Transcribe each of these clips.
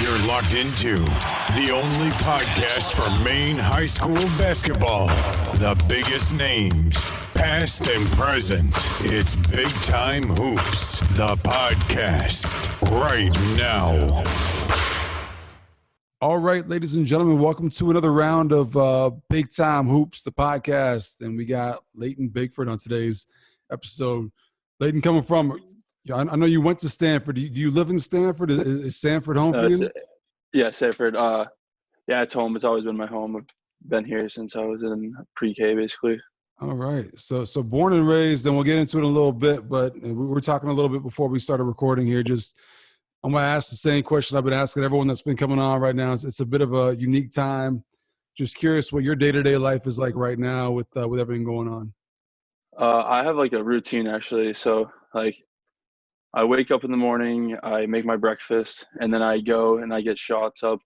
You're locked into the only podcast for Maine high school basketball. The biggest names, past and present. It's Big Time Hoops, the podcast, right now. All right, ladies and gentlemen, welcome to another round of Big Time Hoops, the podcast. And we got Leyton Bickford on today's episode. Leyton, coming from, I know you went to Stanford. Do you live in Stanford? Is Stanford home for you? Yeah, Sanford. Yeah, it's home. It's always been my home. I've been here since I was in pre-K, basically. All right. So born and raised, and we'll get into it in a little bit, but we were talking a little bit before we started recording here. I'm going to ask the same question I've been asking everyone that's been coming on right now. It's a bit of a unique time. Just curious what your day-to-day life is like right now with everything going on. I have like a routine actually. So like I wake up in the morning, I make my breakfast, and then I go and I get shots up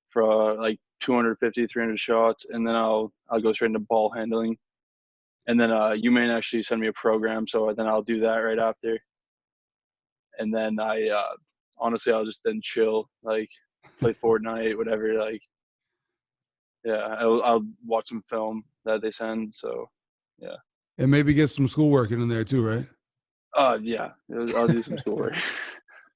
for like 250, 300 shots, and then I'll go straight into ball handling. And then UMAINE actually send me a program, so then I'll do that right after. And then honestly, I'll just then chill, like play Fortnite, whatever. Like, yeah, I'll watch some film that they send. So, yeah. And maybe get some schoolwork in there too, right? Yeah, I'll do some schoolwork.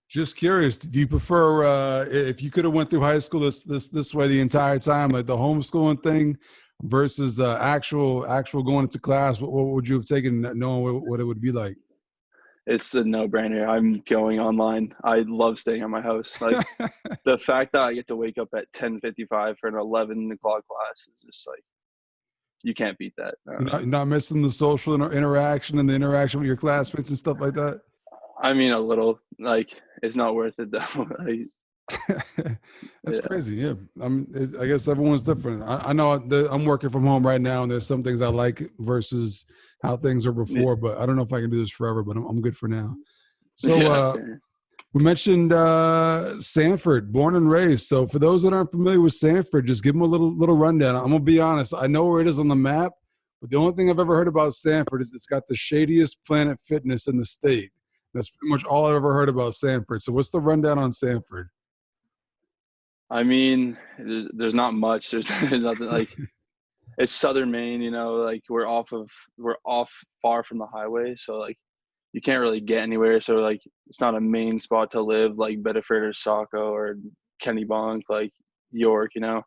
Just curious, do you prefer if you could have went through high school this way the entire time, like the homeschooling thing, versus actual going into class? What would you have taken, knowing what it would be like? It's a no-brainer. I'm going online. I love staying at my house. Like the fact that I get to wake up at 10:55 for an 11 o'clock class is just like, you can't beat that. You're not missing the social interaction and the interaction with your classmates and stuff like that? I mean, a little. Like, it's not worth it though. That's crazy. Yeah, I guess everyone's different. I know I'm working from home right now, and there's some things I like versus how things are before. But I don't know if I can do this forever. But I'm good for now. So we mentioned Sanford, born and raised. So for those that aren't familiar with Sanford, just give them a little rundown. I'm gonna be honest. I know where it is on the map, but the only thing I've ever heard about Sanford is it's got the shadiest Planet Fitness in the state. That's pretty much all I've ever heard about Sanford. So what's the rundown on Sanford? I mean, there's not much. There's nothing like it's southern Maine, you know, like we're off far from the highway. So like you can't really get anywhere. So like it's not a main spot to live like Bedford or Saco or Kennebunk, like York, you know.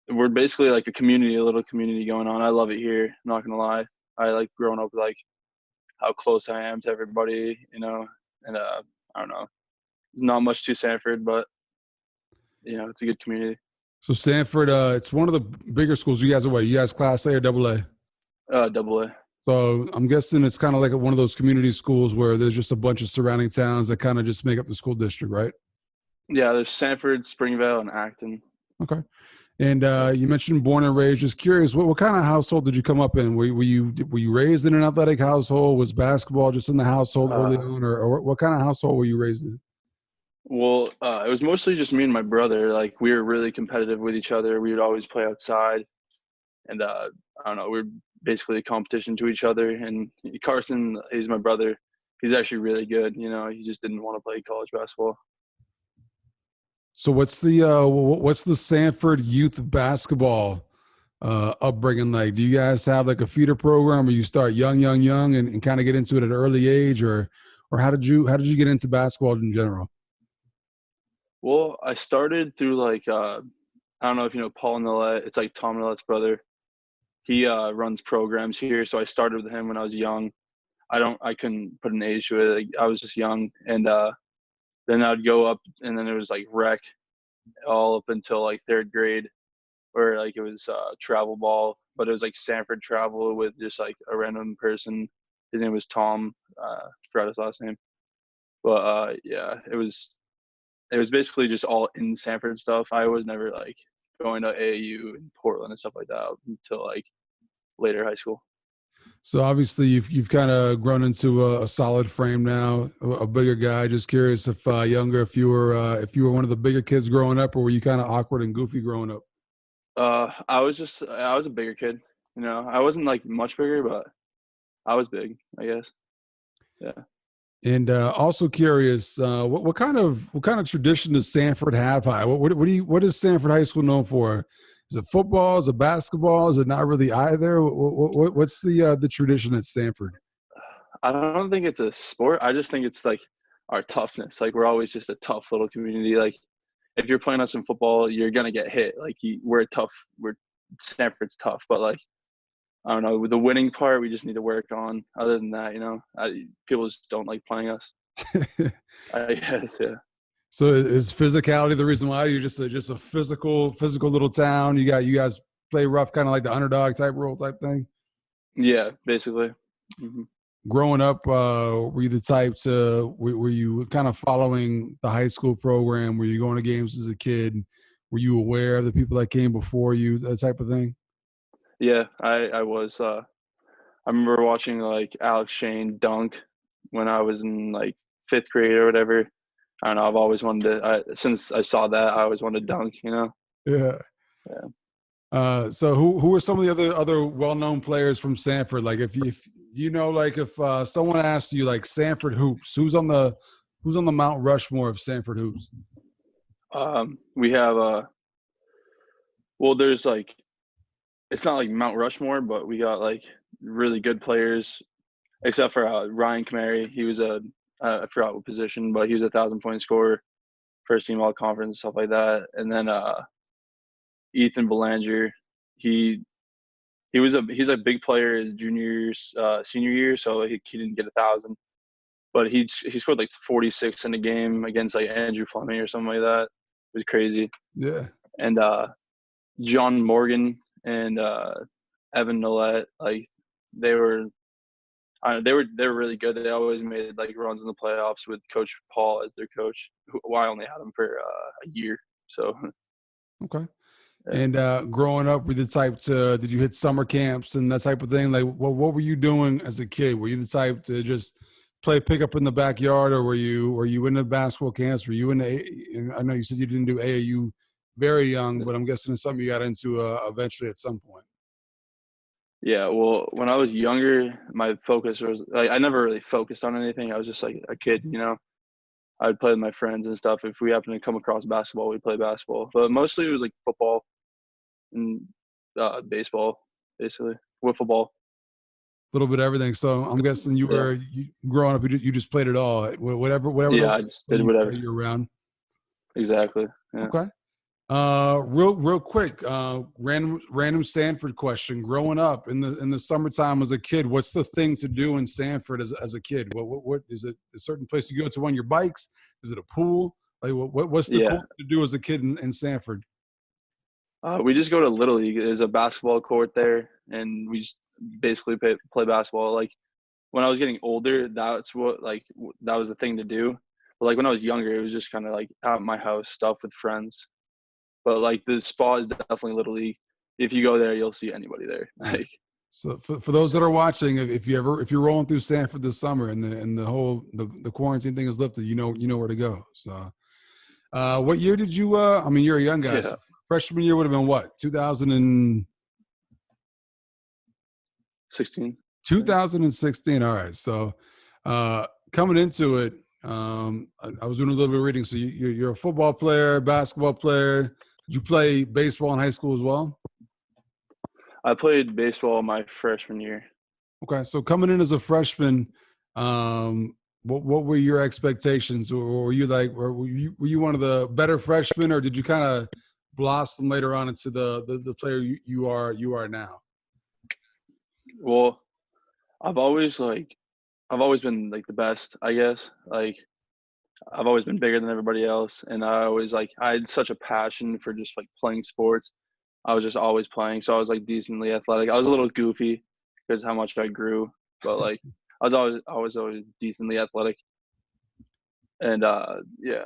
We're basically like a little community going on. I love it here. I'm not going to lie. I like growing up with like how close I am to everybody, you know, and I don't know. There's not much to Sanford, but you know, it's a good community. So Sanford, it's one of the bigger schools. You guys are what? You guys Class A or Double A? Double A. So I'm guessing it's kind of like one of those community schools where there's just a bunch of surrounding towns that kind of just make up the school district, right? Yeah, there's Sanford, Springvale, and Acton. Okay. And you mentioned born and raised. Just curious, what kind of household did you come up in? Were you raised in an athletic household? Was basketball just in the household early on, or what kind of household were you raised in? Well, it was mostly just me and my brother. Like we were really competitive with each other. We would always play outside, and I don't know. We're basically a competition to each other. And Carson, he's my brother. He's actually really good. You know, he just didn't want to play college basketball. So what's the Sanford youth basketball upbringing like? Do you guys have like a feeder program where you start young and kind of get into it at an early age, or how did you get into basketball in general? Well, I started through like I don't know if you know Paul Nillette. It's like Tom Nillette's brother. He runs programs here, so I started with him when I was young. I couldn't put an age to it. Like, I was just young, and then I'd go up, and then it was like rec all up until like third grade, where like it was travel ball, but it was like Sanford travel with just like a random person. His name was Tom. Forgot his last name, but yeah, it was basically just all in Sanford stuff. I was never like going to AAU in Portland and stuff like that until like later high school. So obviously you've kind of grown into a solid frame now, a bigger guy. Just curious if you were one of the bigger kids growing up, or were you kind of awkward and goofy growing up? I was a bigger kid. You know, I wasn't like much bigger, but I was big, I guess. Yeah. And also curious, what kind of tradition does Sanford have? What is Sanford High School known for? Is it football? Is it basketball? Is it not really either? What's the tradition at Sanford? I don't think it's a sport. I just think it's like our toughness. Like we're always just a tough little community. Like if you're playing us in football, you're gonna get hit. Like we're tough. We're Stanford's tough, but like I don't know. With the winning part, we just need to work on. Other than that, people just don't like playing us. I guess, yeah. So is physicality the reason why you're just a physical little town? You guys play rough, kind of like the underdog type role type thing. Yeah, basically. Mm-hmm. Growing up, were you the type to were you kind of following the high school program? Were you going to games as a kid? Were you aware of the people that came before you, that type of thing? Yeah, I was. I remember watching like Alex Shane dunk when I was in like 5th grade or whatever. I don't know. I've always wanted to. Since I saw that, I always wanted to dunk. Yeah. So who are some of the other well-known players from Sanford? Like if someone asks you like Sanford hoops, who's on the Mount Rushmore of Sanford hoops? We have well, there's like it's not like Mount Rushmore, but we got like really good players, except for Ryan Kamari. He was I forgot what position, but he was a 1,000-point scorer, first team all conference, stuff like that. And then Ethan Belanger, he's a big player his senior year, so he didn't get 1,000, but he scored like 46 in a game against like Andrew Fleming or something like that. It was crazy. Yeah. And John Morgan and Evan Nolet, like they were really good. They always made like runs in the playoffs with Coach Paul as their coach. Who I only had him for a year, so. Okay. And growing up, were you the type to, did you hit summer camps and that type of thing? Like, what were you doing as a kid? Were you the type to just play pickup in the backyard, or were you in the basketball camps? Were you I know you said you didn't do AAU very young, but I'm guessing it's something you got into eventually at some point. Yeah, well, when I was younger, my focus was like I never really focused on anything. I was just like a kid. I'd play with my friends and stuff. If we happened to come across basketball, we'd play basketball. But mostly it was like football and baseball, basically, with football. A little bit of everything. So I'm guessing growing up, you just played it all. Whatever. Yeah, I just did whatever. You're around. Exactly. Yeah. Okay. Real quick, random Sanford question. Growing up in the summertime as a kid, what's the thing to do in Sanford as a kid? What is it? A certain place you go to on your bikes? Is it a pool? Like what's the cool thing to do as a kid in Sanford? We just go to Little League. There's a basketball court there, and we just basically play basketball. Like when I was getting older, that was the thing to do. But like when I was younger, it was just kind of like at my house stuff with friends. But like the spot is definitely Little League. If you go there, you'll see anybody there. Like, so for those that are watching, if you're rolling through Sanford this summer and the whole the quarantine thing is lifted, you know where to go. So, what year did you? I mean, you're a young guy. Yeah. So freshman year would have been what? 2016. 2016. All right. So, coming into it, I was doing a little bit of reading. So you're a football player, basketball player. Did you play baseball in high school as well? I played baseball my freshman year. Okay. So coming in as a freshman, what were your expectations? Or were you were you one of the better freshmen, or did you kind of blossom later on into the player you are now? Well, I've always been like the best, I guess. Like I've always been bigger than everybody else, and I had such a passion for just like playing sports. I was just always playing, so I was like decently athletic. I was a little goofy because how much I grew, but like I was always decently athletic. And wait,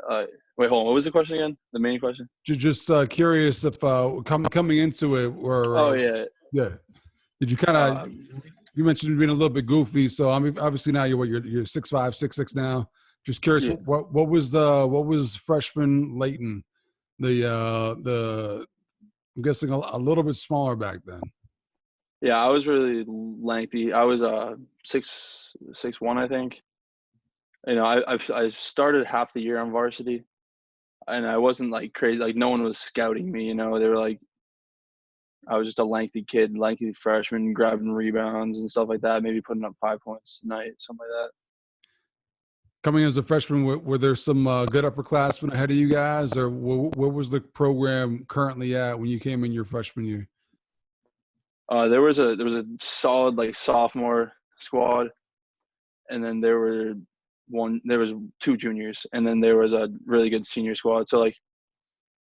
hold on. What was the question again? The main question? Just curious if coming into it, or yeah. Did you kind of? You mentioned being a little bit goofy, so I mean, obviously now you're 6'5", 6'6" now. Just curious, what was freshman Leyton? I'm guessing a little bit smaller back then. Yeah, I was really lengthy. I was 6'1", I think. I started half the year on varsity, and I wasn't like crazy. Like no one was scouting me. They were like, I was just a lanky kid, lanky freshman, grabbing rebounds and stuff like that. Maybe putting up 5 points a night, something like that. Coming as a freshman, were there some good upperclassmen ahead of you guys, or where was the program currently at when you came in your freshman year? There was a solid like sophomore squad, and then there was 2 juniors, and then there was a really good senior squad. So like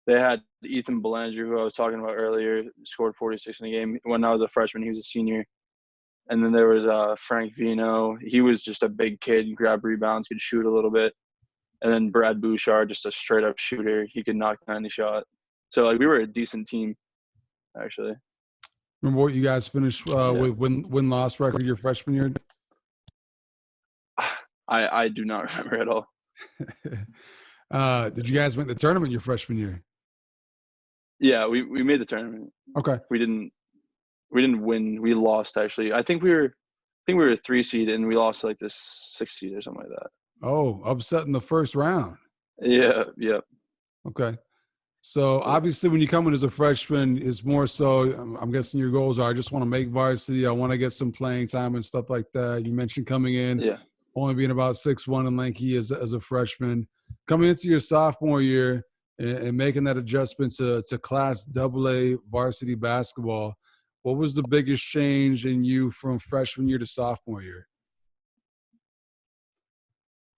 they had Ethan Belanger, who I was talking about earlier, scored 46 in a game. When I was a freshman, he was a senior. And then there was Frank Vino. He was just a big kid, grabbed rebounds, could shoot a little bit. And then Brad Bouchard, just a straight up shooter. He could knock down any shot. So like we were a decent team, actually. Remember what you guys finished with win-loss record your freshman year? I do not remember at all. Did you guys make the tournament your freshman year? Yeah, we made the tournament. Okay. We didn't win. We lost, actually. I think we were a 3 seed, and we lost to like this 6 seed or something like that. Oh, upset in the first round. Yeah. Okay. So obviously when you come in as a freshman, it's more so, I'm guessing your goals are, I just want to make varsity. I want to get some playing time and stuff like that. You mentioned coming in, only being about 6'1" and lanky as a freshman. Coming into your sophomore year and making that adjustment to Class AA varsity basketball, what was the biggest change in you from freshman year to sophomore year?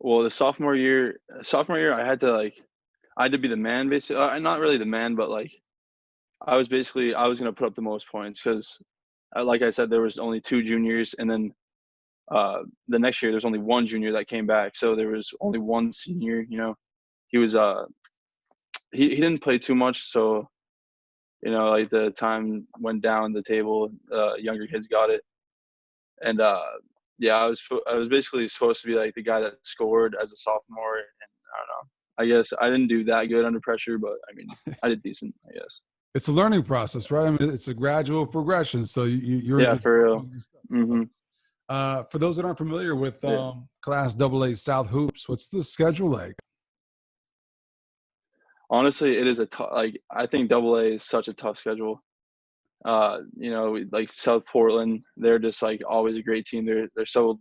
Well, the sophomore year, I had to be the man, basically. Not really the man, but like I was going to put up the most points because, like I said, there was only 2 juniors, and then the next year there's only 1 junior that came back, so there was only 1 senior. He was he didn't play too much, so like the time went down the table, younger kids got it, and I was basically supposed to be like the guy that scored as a sophomore, and I don't know. I guess I didn't do that good under pressure, but I mean, I did decent, I guess. It's a learning process, right? I mean, it's a gradual progression. So you're for real. Mm-hmm. For those that aren't familiar with Class AA South Hoops, what's the schedule like? Honestly, it is I think AA is such a tough schedule. Like South Portland, they're just like always a great team. They're so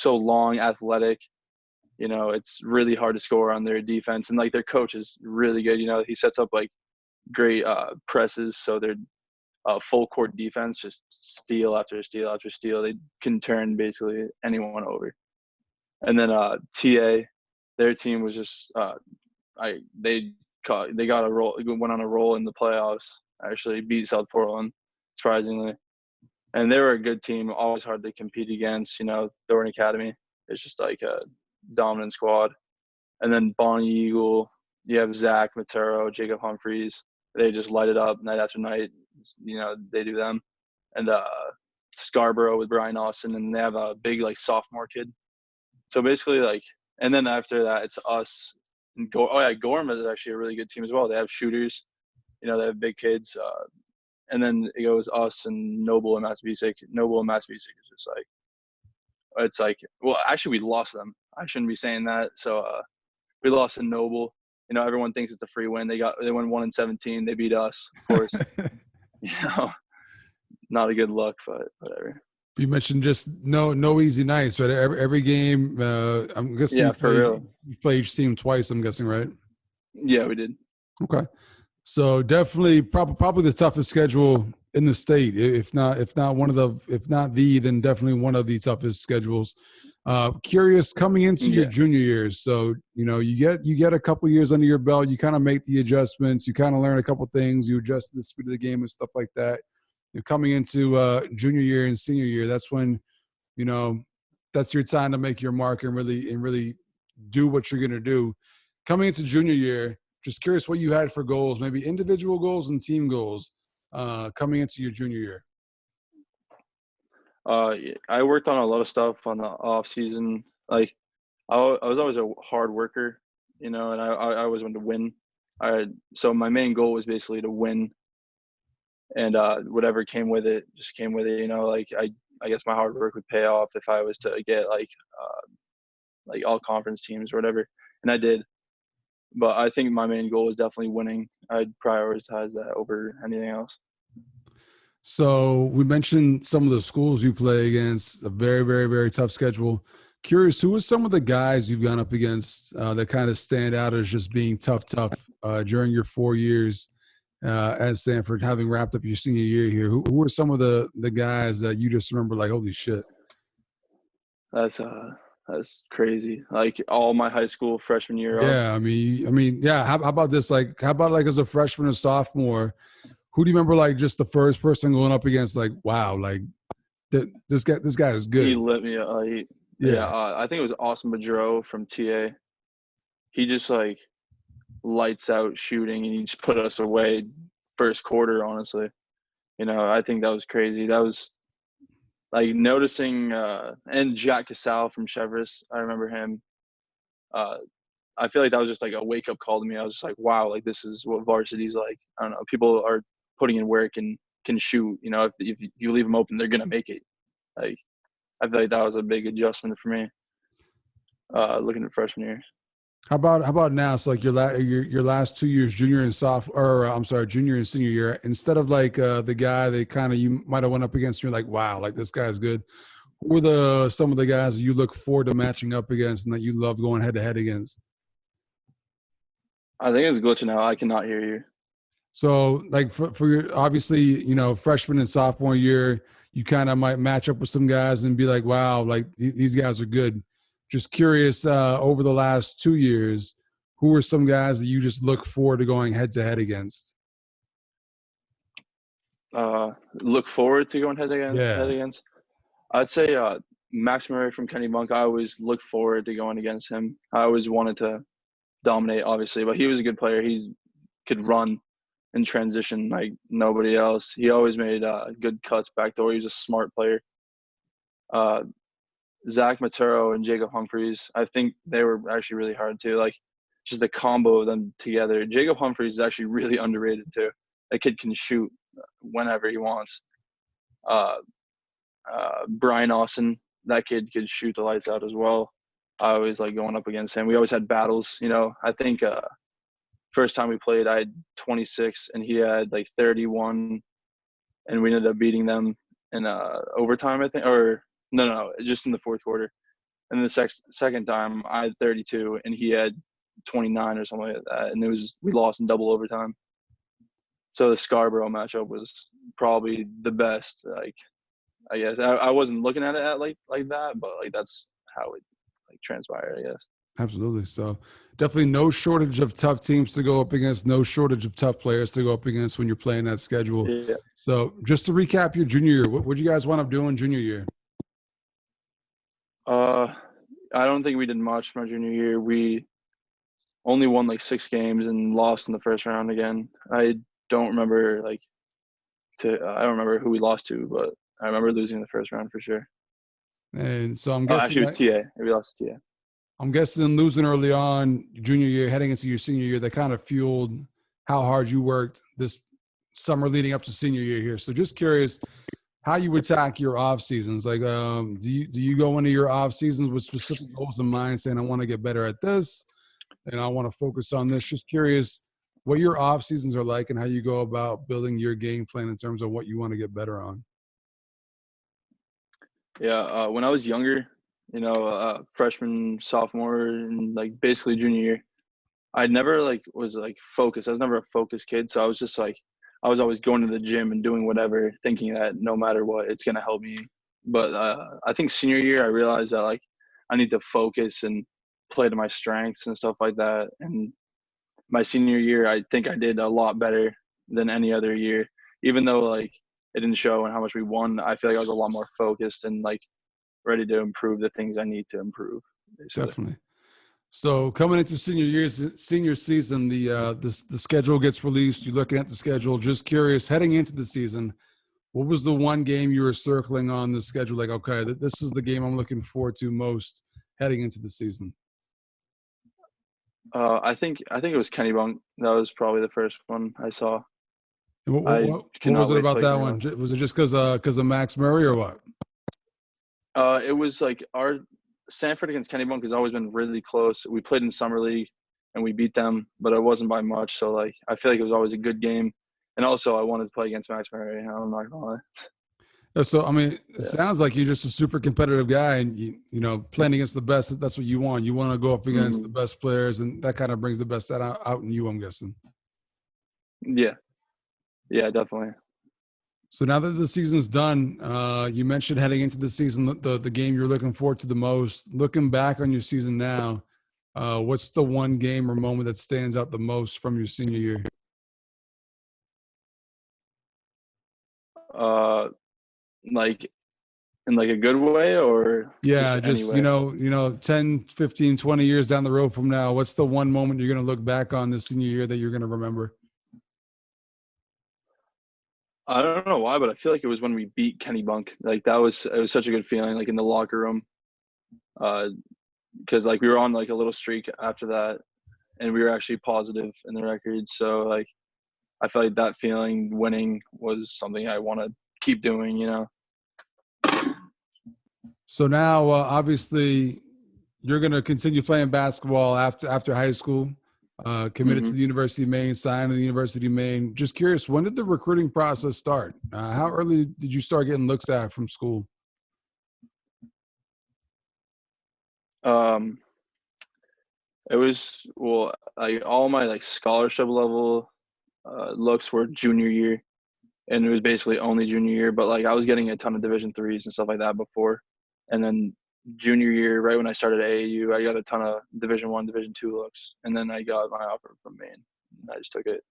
long, athletic. It's really hard to score on their defense, and like their coach is really good. He sets up like great presses, so they're full court defense, just steal after steal after steal. They can turn basically anyone over. And then TA, their team was just they got a roll, went on a roll in the playoffs. Actually beat South Portland, surprisingly. And they were a good team, always hard to compete against. Thornton Academy, it's just like a dominant squad. And then Bonnie Eagle, you have Zach Matero, Jacob Humphreys. They just light it up night after night. They do them. And Scarborough with Brian Austin, and they have a big like sophomore kid. So basically and then after that it's us. And Gorham is actually a really good team as well. They have shooters. They have big kids. And then it goes us and Noble and Matsabesic. Noble and Matsabesic is just it's well, actually we lost them. I shouldn't be saying that. So we lost to Noble. Everyone thinks it's a free win. They won 1-17. They beat us, of course. Not a good look, but whatever. You mentioned just no easy nights, right? Every game, I'm guessing you play each team twice, I'm guessing, right? Yeah, we did. Okay. So definitely probably the toughest schedule in the state, if not then definitely one of the toughest schedules. Curious, coming into your junior years, so you get a couple years under your belt, you kind of make the adjustments, you kind of learn a couple things, you adjust to the speed of the game and stuff like that. You're coming into junior year and senior year, that's when that's your time to make your mark and really do what you're going to do. Coming into junior year, just curious what you had for goals, maybe individual goals and team goals coming into your junior year. I worked on a lot of stuff on the off season. Like I was always a hard worker, and I always wanted to win. So my main goal was basically to win, and whatever came with it just came with it. I guess my hard work would pay off if I was to get like like all conference teams or whatever, and I did. But I think my main goal is definitely winning. I'd prioritize that over anything else. So we mentioned some of the schools you play against, a very, very, very tough schedule. Curious, who are some of the guys you've gone up against that kind of stand out as just being tough during your 4 years at Sanford, having wrapped up your senior year here? Who are some of the guys that you just remember like, holy shit? That's crazy. Like all my high school freshman year up. Yeah, I mean, yeah. How about this? Like, how about like as a freshman or sophomore? Who do you remember like just the first person going up against? Like, wow, like this guy is good. He lit me up. I think it was Austin Bedreau from TA. He just like lights out shooting, and he just put us away first quarter. Honestly, I think that was crazy. That was like noticing, and Jack Casal from Chevrolet. I remember him. I feel like that was just like a wake up call to me. I was just like, wow, like this is what varsity's like. I don't know. People are putting in work and can shoot. If you leave them open, they're gonna make it. Like I feel like that was a big adjustment for me. Looking at freshman year. How about now? So like your last 2 years, junior and senior year, instead of like the guy that kind of you might have went up against, you're like, wow, like this guy's good. Who are some of the guys that you look forward to matching up against and that you love going head to head against? I think it's glitching out. I cannot hear you. So like for your obviously, freshman and sophomore year, you kind of might match up with some guys and be like, wow, like these guys are good. Just curious, over the last 2 years, who are some guys that you just look forward to going head to head against? Look forward to going head against. I'd say Max Murray from Kenny Bunk. I always look forward to going against him. I always wanted to dominate, obviously, but he was a good player. He could run and transition like nobody else. He always made good cuts backdoor. He was a smart player. Zach Matero and Jacob Humphreys, I think they were actually really hard too. Like just the combo of them together. Jacob Humphreys is actually really underrated too. That kid can shoot whenever he wants. Brian Austin, that kid could shoot the lights out as well. I always like going up against him. We always had battles. I think first time we played, I had 26 and he had like 31, and we ended up beating them in overtime, I think, or no, just in the fourth quarter. And the second time, I had 32 and he had 29 or something like that, and we lost in double overtime. So the Scarborough matchup was probably the best. Like, I guess I wasn't looking at it like that, but like that's how it like transpired, I guess. Absolutely. So definitely no shortage of tough teams to go up against, no shortage of tough players to go up against when you're playing that schedule. Yeah. So just to recap your junior year, what did you guys wind up doing junior year? I don't think we did much my junior year. We only won like 6 games and lost in the first round again. I don't remember I don't remember who we lost to, but I remember losing in the first round for sure. And so I'm guessing actually it was TA. We lost to TA. I'm guessing losing early on junior year, heading into your senior year, that kind of fueled how hard you worked this summer leading up to senior year here. So just curious how you attack your off seasons. Like, do you go into your off seasons with specific goals in mind, saying I want to get better at this and I want to focus on this? Just curious what your off seasons are like and how you go about building your game plan in terms of what you want to get better on. Yeah, when I was younger, freshman, sophomore, and like basically junior year, I never like was like focused. I was never a focused kid, so I was just like I was always going to the gym and doing whatever, thinking that no matter what, it's gonna help me. But I think senior year, I realized that like I need to focus and play to my strengths and stuff like that. And my senior year, I think I did a lot better than any other year, even though like it didn't show in how much we won. I feel like I was a lot more focused and like ready to improve the things I need to improve. Basically. Definitely. So coming into senior season, the schedule gets released. You're looking at the schedule. Just curious, heading into the season, what was the one game you were circling on the schedule? Like, okay, this is the game I'm looking forward to most heading into the season. I think it was Kenny Bunk. That was probably the first one I saw. And what was it about that one? Was it just because of Max Murray or what? It was like our Sanford against Kennybunk has always been really close. We played in summer league and we beat them, but it wasn't by much. So like I feel like it was always a good game. And also I wanted to play against Max Murray. I'm not gonna lie. Yeah, so I mean, it sounds like you're just a super competitive guy, and you know, playing against the best. That's what you want. You want to go up against the best players, and that kind of brings the best out in you, I'm guessing. Yeah, definitely. So now that the season's done, you mentioned heading into the season, the game you're looking forward to the most. Looking back on your season now, what's the one game or moment that stands out the most from your senior year? Like in like a good way or Yeah, just anyway? 10, 15, 20 years down the road from now, what's the one moment you're going to look back on this senior year that you're going to remember? I don't know why, but I feel like it was when we beat Kennybunk. Like it was such a good feeling, like in the locker room, because like we were on like a little streak after that, and we were actually positive in the record. So like I felt like that feeling, winning, was something I want to keep doing. So now, obviously, you're going to continue playing basketball after high school. Committed to the University of Maine, signed to the University of Maine. Just curious, when did the recruiting process start? How early did you start getting looks at from school? It was like all my like scholarship level looks were junior year, and it was basically only junior year. But like I was getting a ton of Division threes and stuff like that before, and then junior year, right when I started AAU, I got a ton of Division 1, Division 2 looks, and then I got my offer from Maine. And I just took it.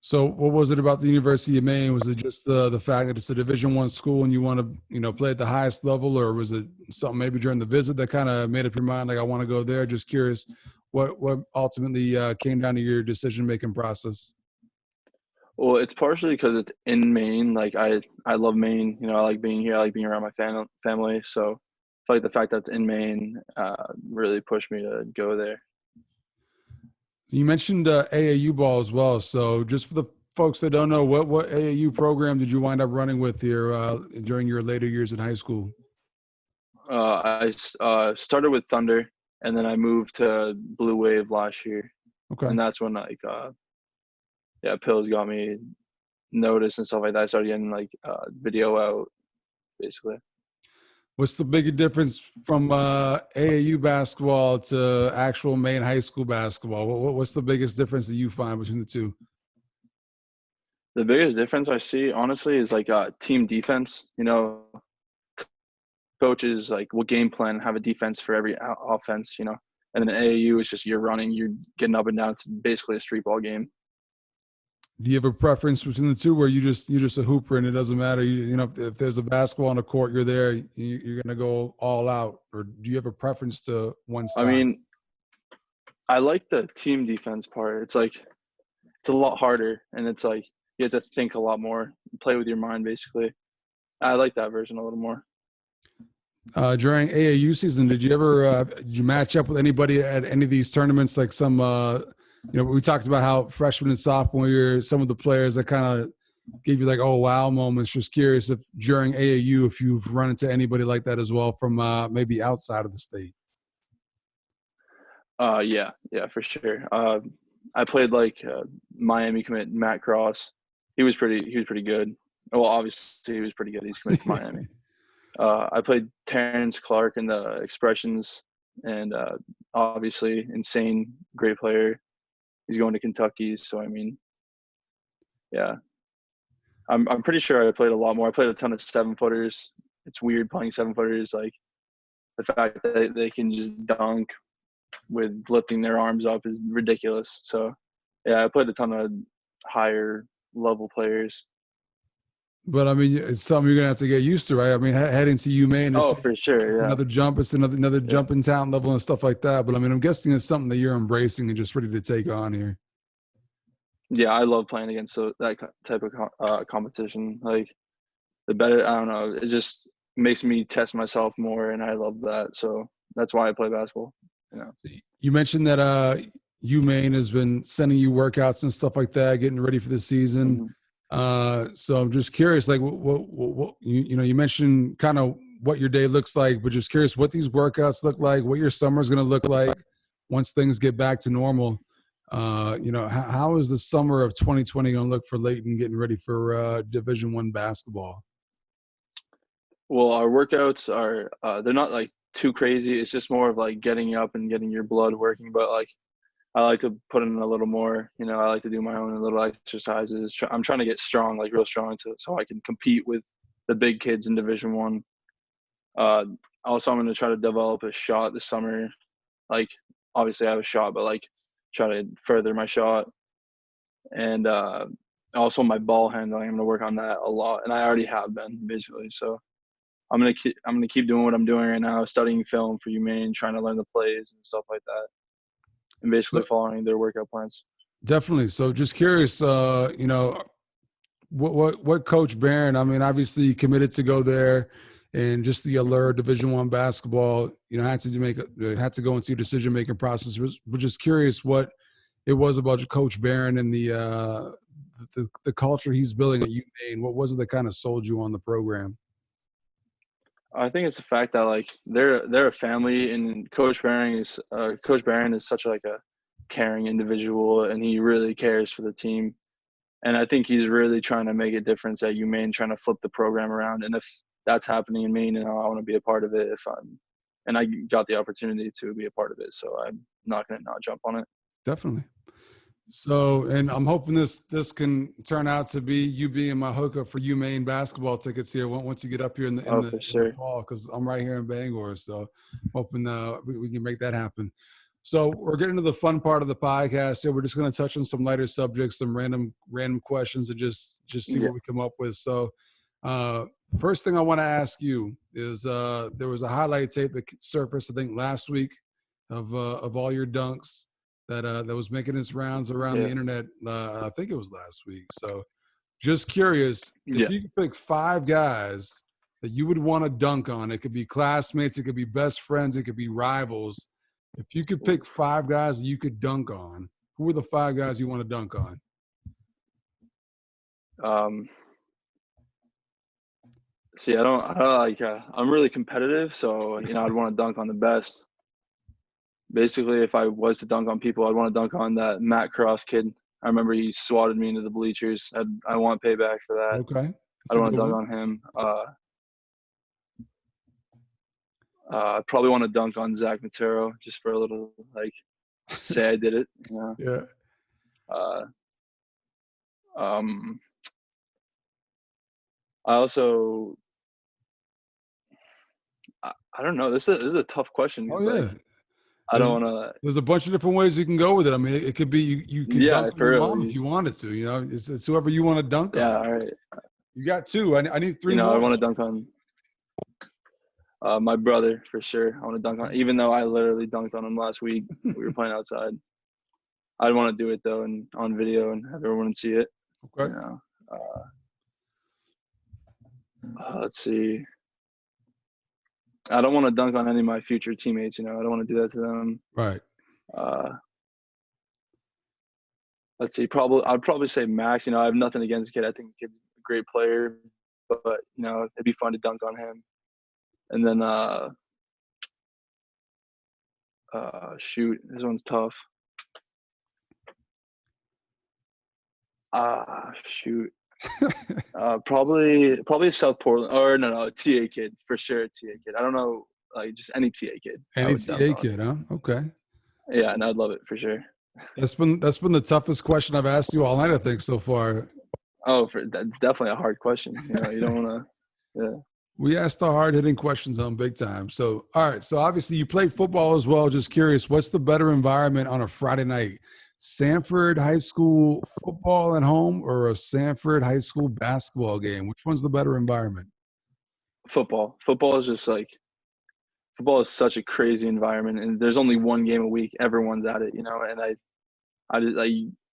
So, what was it about the University of Maine? Was it just the fact that it's a Division I school and you want to play at the highest level, or was it something maybe during the visit that kind of made up your mind, like I want to go there? Just curious, what ultimately came down to your decision making process? Well, it's partially because it's in Maine. Like I love Maine. I like being here. I like being around my family. So I feel like the fact that it's in Maine really pushed me to go there. You mentioned AAU ball as well. So just for the folks that don't know, what AAU program did you wind up running with here during your later years in high school? I started with Thunder, and then I moved to Blue Wave last year. Okay. And that's when like Pills got me noticed and stuff like that. I started getting like video out, basically. What's the bigger difference from AAU basketball to actual Maine high school basketball? What's the biggest difference that you find between the two? The biggest difference I see, honestly, is like team defense. Coaches like will game plan, have a defense for every offense. And then AAU is just you're running, you're getting up and down. It's basically a street ball game. Do you have a preference between the two, where you're just a hooper and it doesn't matter? If there's a basketball on the court, you're there. You're gonna go all out, or do you have a preference to one style? I mean, I like the team defense part. It's like it's a lot harder, and it's like you have to think a lot more, play with your mind, basically. I like that version a little more. During AAU season, did you ever did you match up with anybody at any of these tournaments? Like some, we talked about how freshman and sophomore year, some of the players that kind of gave you like, oh wow moments. Just curious if during AAU, if you've run into anybody like that as well from maybe outside of the state. Yeah, for sure. I played like Miami commit Matt Cross. He was pretty good. Well, obviously he was pretty good. He's committed to Miami. I played Terrence Clark in the Expressions, and obviously insane, great player. He's going to Kentucky, so I mean, yeah. I'm pretty sure I played a lot more. I played a ton of 7-footers. It's weird playing 7-footers, like the fact that they can just dunk with lifting their arms up is ridiculous. So yeah, I played a ton of higher level players. But I mean, it's something you're gonna have to get used to, right? I mean, heading to UMAINE, for sure, it's another jump, it's another jump in talent level and stuff like that. But I mean, I'm guessing it's something that you're embracing and just ready to take on here. Yeah, I love playing against that type of competition. Like the better, I don't know, it just makes me test myself more, and I love that. So that's why I play basketball. You mentioned that UMAINE has been sending you workouts and stuff like that, getting ready for the season. So I'm just curious, like, what you mentioned kind of what your day looks like, but just curious what these workouts look like, what your summer is going to look like once things get back to normal. How is the summer of 2020 going to look for Leyton getting ready for Division I basketball? Well, our workouts are they're not like too crazy. It's just more of like getting up and getting your blood working. But like I like to put in a little more. I like to do my own little exercises. I'm trying to get strong, like real strong, so I can compete with the big kids in Division I. Also, I'm going to try to develop a shot this summer. Like, obviously, I have a shot, but like, try to further my shot. And also, my ball handling. I'm going to work on that a lot, and I already have been basically. So, I'm going to keep doing what I'm doing right now, studying film for UMAINE, trying to learn the plays and stuff like that, and basically following their workout plans. Definitely. So, just curious. What Coach Barron? I mean, obviously, he committed to go there. And just the allure of Division I basketball, had to go into your decision-making process. We're just curious what it was about Coach Barron and the culture he's building at UMAINE. What was it that kind of sold you on the program? I think it's the fact that like they're a family, and Coach Barron is such like a caring individual, and he really cares for the team. And I think he's really trying to make a difference at UMAINE, trying to flip the program around. And if that's happening in Maine, and I want to be a part of it and I got the opportunity to be a part of it. So I'm not going to not jump on it. Definitely. So, and I'm hoping this can turn out to be you being my hookup for UMAINE basketball tickets here once you get up here in the fall, because I'm right here in Bangor. So hoping we can make that happen. So we're getting to the fun part of the podcast here. We're just going to touch on some lighter subjects, some random questions, and just see what we come up with. So first thing I want to ask you is there was a highlight tape that surfaced, I think, last week of all your dunks that was making its rounds around the internet. I think it was last week. So just curious, if you could pick 5 guys that you would want to dunk on, it could be classmates, it could be best friends, it could be rivals. If you could pick 5 guys that you could dunk on, who are the 5 guys you want to dunk on? See, I don't like. I'm really competitive, so I'd want to dunk on the best. Basically, if I was to dunk on people, I'd want to dunk on that Matt Cross kid. I remember he swatted me into the bleachers. I want payback for that. Okay, I want to dunk on him. I probably want to dunk on Zach Matero just for a little, like, say I did it. Yeah. I also, I don't know. This is a tough question. Oh, yeah. Like, I don't want to. There's a bunch of different ways you can go with it. I mean, it could be you can dunk on your mom if you wanted to. It's whoever you want to dunk on. Yeah, all right. You got 2. I need 3 more. I want to dunk on my brother for sure. I want to dunk on, even though I literally dunked on him last week. We were playing outside. I'd want to do it though, and on video, and have everyone see it. Okay. Let's see. I don't want to dunk on any of my future teammates. I don't want to do that to them. Right. Let's see. I'd probably say Max. I have nothing against the kid. I think the kid's a great player, but it'd be fun to dunk on him. And then shoot, this one's tough. Shoot. Probably South Portland, or no, TA kid for sure. TA kid. I don't know, like just any TA kid. Any TA kid, huh? Okay. Yeah, and I'd love it for sure. That's been the toughest question I've asked you all night, I think, so far. Oh, that's definitely a hard question. You don't want to. Yeah. We asked the hard-hitting questions on Big Time. So, all right. So, obviously, you play football as well. Just curious, what's the better environment on a Friday night? Sanford High School football at home or a Sanford High School basketball game? Which one's the better environment? Football. Football is such a crazy environment, and there's only one game a week. Everyone's at it, and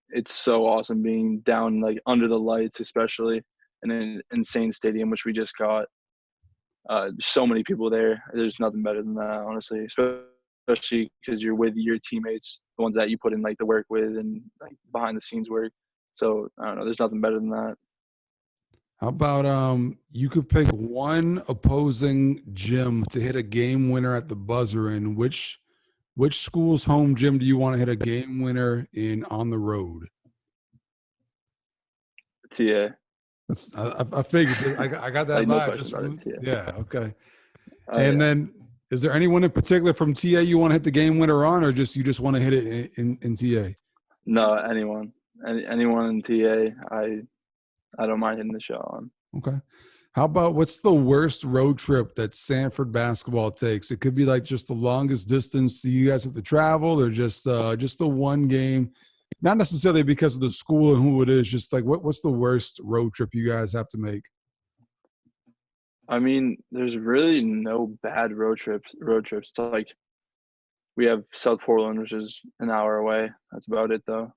it's so awesome being down like under the lights, especially in an insane stadium, which we just got. There's so many people there. There's nothing better than that, honestly, especially because you're with your teammates, the ones that you put in like the work with and like behind the scenes work. So I don't know. There's nothing better than that. How about you could pick one opposing gym to hit a game winner at the buzzer in. Which school's home gym do you want to hit a game winner in on the road? TA. I figured. I got that Like, no vibe question just about from it, TA. yeah. Okay. Yeah. And then, is there anyone in particular from TA you want to hit the game winner on, or you just want to hit it in TA? No, anyone. Anyone in TA, I don't mind hitting the shot on. Okay. How about what's the worst road trip that Sanford basketball takes? It could be like just the longest distance that you guys have to travel, or just the one game. Not necessarily because of the school and who it is. Just like what's the worst road trip you guys have to make? I mean, there's really no bad road trips. It's like we have South Portland, which is an hour away. That's about it, though.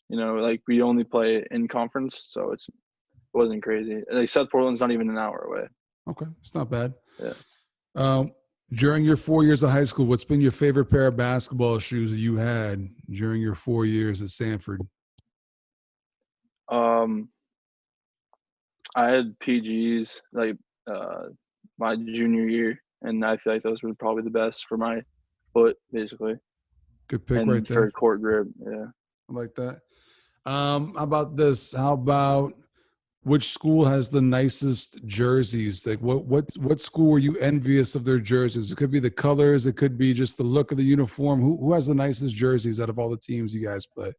You know, like we only play in conference, so it wasn't crazy. Like South Portland's not even an hour away. Okay, it's not bad. Yeah. During your 4 years of high school, what's been your favorite pair of basketball shoes that you had during your 4 years at Sanford? I had PGs like my junior year, and I feel like those were probably the best for my foot, basically, Good pick and right for there. court grip. Yeah. I like that. How about this? How about which school has the nicest jerseys? Like what school were you envious of their jerseys? It could be the colors, it could be just the look of the uniform. Who has the nicest jerseys out of all the teams you guys play?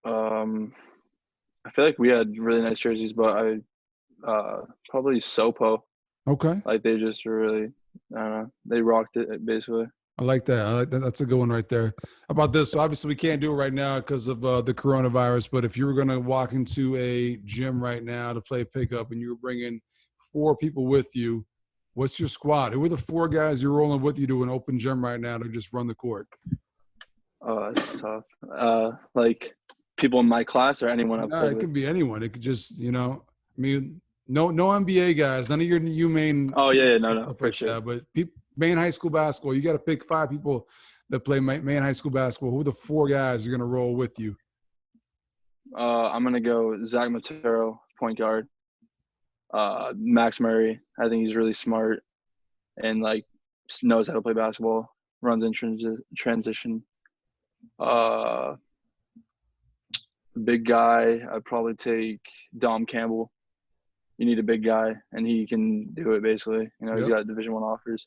I feel like we had really nice jerseys, but I probably Sopo. Okay. Like they just really, I don't know, they rocked it basically. I like that. I like that. That's a good one right there. How about this? So obviously we can't do it right now because of the coronavirus. But if you were going to walk into a gym right now to play pickup and you were bringing 4 people with you, what's your squad? Who are the 4 guys you're rolling with you to an open gym right now to just run the court? Oh, that's tough. Like people in my class or anyone I've No, played it with. could be anyone. It could just, I mean, no NBA guys, none of your UMAINE Oh yeah, no, stuff for like sure. that. But Maine high school basketball, you got to pick 5 people that play Maine high school basketball. Who are the 4 guys you're going to roll with you? I'm gonna go Zach Matero, point guard. Max Murray, I think he's really smart and like knows how to play basketball. Runs in transition. Big guy, I'd probably take Dom Campbell. You need a big guy, and he can do it basically. You know, he's Yep. got Division I offers.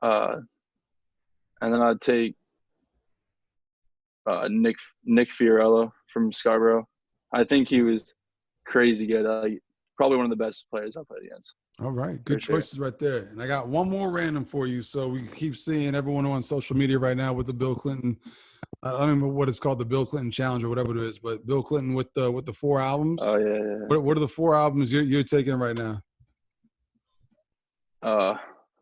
And then I'd take Nick Fiorello from Scarborough. I think he was crazy good. Like probably one of the best players I played against. All right. Good choices right there. And I got one more random for you. So we keep seeing everyone on social media right now with the Bill Clinton. I don't remember what it's called, the Bill Clinton Challenge or whatever it is, but Bill Clinton with the 4 albums. Oh yeah. What are the 4 albums you're taking right now?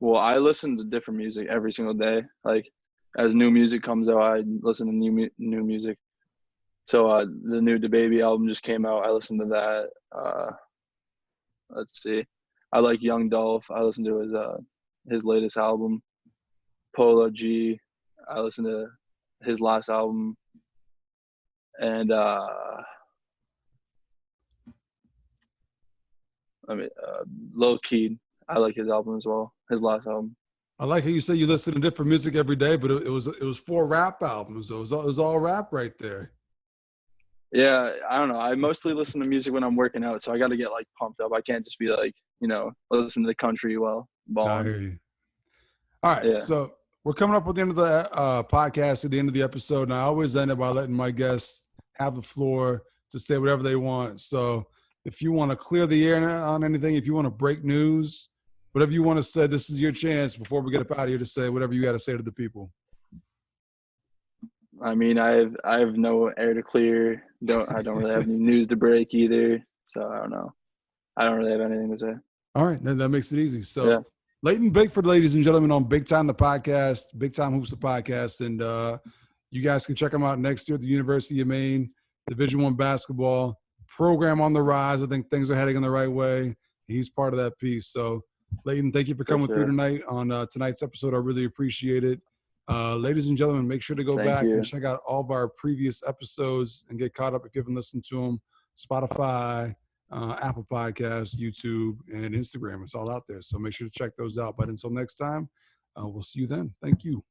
Well, I listen to different music every single day. Like as new music comes out, I listen to new music. So the new DaBaby album just came out. I listened to that. Let's see. I like Young Dolph. I listened to his latest album. Polo G. I listened to his last album. And Lil Keed. I like his album as well. His last album. I like how you say you listen to different music every day, but it was 4 rap albums. It was all rap right there. Yeah, I don't know. I mostly listen to music when I'm working out, so I got to get like pumped up. I can't just be like, listen to the country while balling. I hear you. All right, Yeah. So we're coming up with the end of the podcast, at the end of the episode, and I always end it by letting my guests have the floor to say whatever they want. So if you want to clear the air on anything, if you want to break news, whatever you want to say, this is your chance before we get up out of here to say whatever you got to say to the people. I mean, I have no air to clear. I don't really have any news to break either. So I don't know. I don't really have anything to say. All right, then that makes it easy. So yeah. Leyton Bickford, ladies and gentlemen, on Big Time the Podcast, Big Time Hoops the Podcast, and you guys can check him out next year at the University of Maine, Division I basketball program on the rise. I think things are heading in the right way. He's part of that piece. So Leyton, thank you for coming through tonight on tonight's episode. I really appreciate it. Ladies and gentlemen, make sure to go back and check out all of our previous episodes and get caught up if you haven't listened to them. Spotify, Apple Podcasts, YouTube, and Instagram. It's all out there. So make sure to check those out. But until next time, we'll see you then. Thank you.